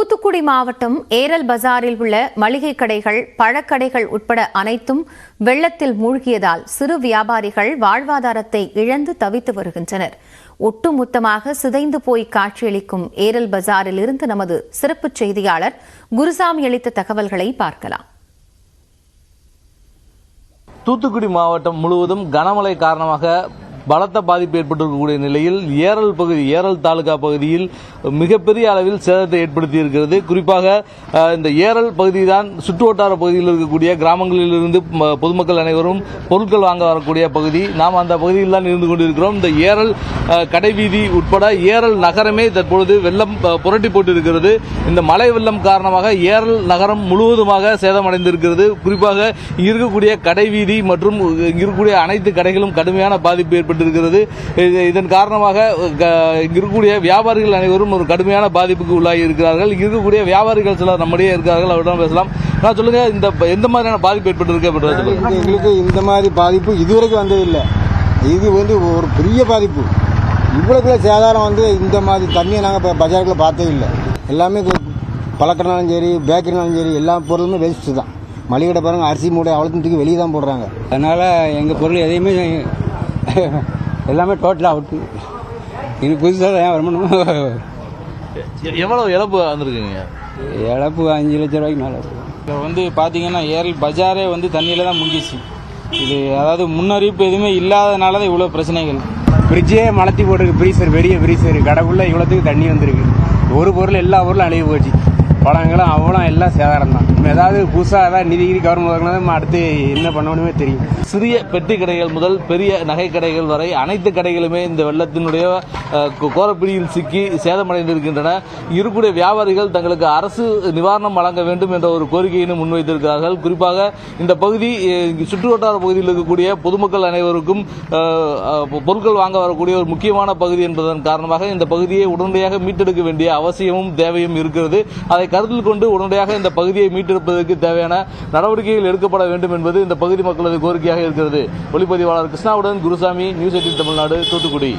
தூத்துக்குடி மாவட்டம் ஏரல் பஜாரில் உள்ள மளிகை கடைகள், பழக்கடைகள் உட்பட அனைத்தும் வெள்ளத்தில் மூழ்கியதால் சிறு வியாபாரிகள் வாழ்வாதாரத்தை இழந்து தவித்து வருகின்றனர். ஒட்டுமொத்தமாக சிதைந்து போய் காட்சியளிக்கும் ஏரல் பஜாரில் இருந்து நமது சிறப்பு செய்தியாளர் குருசாமி அளித்த தகவல்களை பார்க்கலாம். தூத்துக்குடி மாவட்டம் முழுவதும் கனமழை காரணமாக பலத்த பாதிப்பு ஏற்பட்டிருக்கக்கூடிய நிலையில் ஏரல் தாலுகா பகுதியில் மிகப்பெரிய அளவில் சேதத்தை ஏற்படுத்தி இருக்கிறது. குறிப்பாக இந்த ஏரல் பகுதி தான் சுற்றுவட்டார பகுதியில் இருக்கக்கூடிய கிராமங்களில் இருந்து பொதுமக்கள் அனைவரும் பொருட்கள் வாங்க வரக்கூடிய பகுதி. நாம் அந்த பகுதியில் தான் இருந்து கொண்டிருக்கிறோம். இந்த ஏரல் கடைவீதி உட்பட ஏரல் நகரமே தற்பொழுது வெள்ளம் புரட்டி போட்டிருக்கிறது. இந்த மழை வெள்ளம் காரணமாக ஏரல் நகரம் முழுவதுமாக சேதமடைந்திருக்கிறது. குறிப்பாக இருக்கக்கூடிய கடைவீதி மற்றும் இருக்கக்கூடிய அனைத்து கடைகளும் கடுமையான பாதிப்பு ஏற்பட்டிருக்கிறது. இதன் காரணமாக இருக்கக்கூடிய வியாபாரிகள் அனைவரும் ஒரு கடுமையான பாதிப்புக்கு உள்ளாகி இருக்கிறார்கள். இருக்கக்கூடிய வியாபாரிகள் சிலர் நம்முடைய இருக்கிறார்கள், அவரிடம் பேசலாம். நான் சொல்லுங்க, இந்த எந்த மாதிரியான பாதிப்பு ஏற்பட்டிருக்கு? எங்களுக்கு இந்த மாதிரி பாதிப்பு இதுவரைக்கும் வந்ததில்லை. இது ஒரு பெரிய பாதிப்பு. இவ்வளவு சேதாரம் இந்த மாதிரி தண்ணியை நாங்கள் பஜாருக்குள்ள பார்த்தே இல்லை. எல்லாமே பழக்கனாலும் சரி, பேக்கரினாலும் சரி, எல்லா பொருளுமே வேஸ்ட்டு தான். மளிகை கடை பாருங்க, அரிசி மூடை அவ்வளோத்தையும் தூக்கி வெளியே தான் போடுறாங்க. அதனால எங்கள் பொருள் எதையுமே எல்லாமே டோட்டலாக அவுட்டு. இது புதுசாக தான் வரணும். எவ்வளவு இழப்பு வந்திருக்குங்க? இழப்பு 5 லட்சம் ரூபாய்க்கு மேலே இருக்கு. இப்போ பார்த்தீங்கன்னா ஏரல் பஜாரே தண்ணியில் தான் முங்கிச்சு. இது அதாவது முன்னறிவிப்பு எதுவுமே இல்லாதனால தான் இவ்வளோ பிரச்சனைகள். ஃப்ரிட்ஜே மலத்தி போட்டிருக்கு, ஃப்ரீசர், பெரிய ஃப்ரீசர், கடைக்குள்ளே இவ்வளோத்துக்கு தண்ணி வந்திருக்கு. ஒரு பொருள் எல்லா பொருளும் அழிவு போச்சு. பழங்களும் அவ்வளோ எல்லாம் சேதாரம் தான். ஏதாவது புதுசாக ஏதாவது நிதி கவர்மெண்ட் அடுத்து என்ன பண்ணணுமே தெரியும். சிறிய பெட்டி கடைகள் முதல் பெரிய நகை கடைகள் வரை அனைத்து கடைகளுமே இந்த வெள்ளத்தினுடைய கோரப்பிடியில் சிக்கி சேதமடைந்திருக்கின்றன. இருக்கக்கூடிய வியாபாரிகள் தங்களுக்கு அரசு நிவாரணம் வழங்க வேண்டும் என்ற ஒரு கோரிக்கையினை முன்வைத்திருக்கிறார்கள். குறிப்பாக இந்த பகுதி சுற்றுவட்டார பகுதியில் இருக்கக்கூடிய பொதுமக்கள் அனைவருக்கும் பொருட்கள் வாங்க வரக்கூடிய ஒரு முக்கியமான பகுதி என்பதன் காரணமாக இந்த பகுதியை உடனடியாக மீட்டெடுக்க வேண்டிய அவசியமும் தேவையும் இருக்கிறது. அதை கருத்தில் கொண்டு உடனடியாக இந்த பகுதியை மீட்டெடுப்பதற்கு தேவையான நடவடிக்கைகள் எடுக்கப்பட வேண்டும் என்பது இந்த பகுதி மக்களது கோரிக்கையாக இருக்கிறது. ஒளிப்பதிவாளர் கிருஷ்ணாவுடன் குருசாமி, நியூஸ் 18 தமிழ்நாடு, தூத்துக்குடி.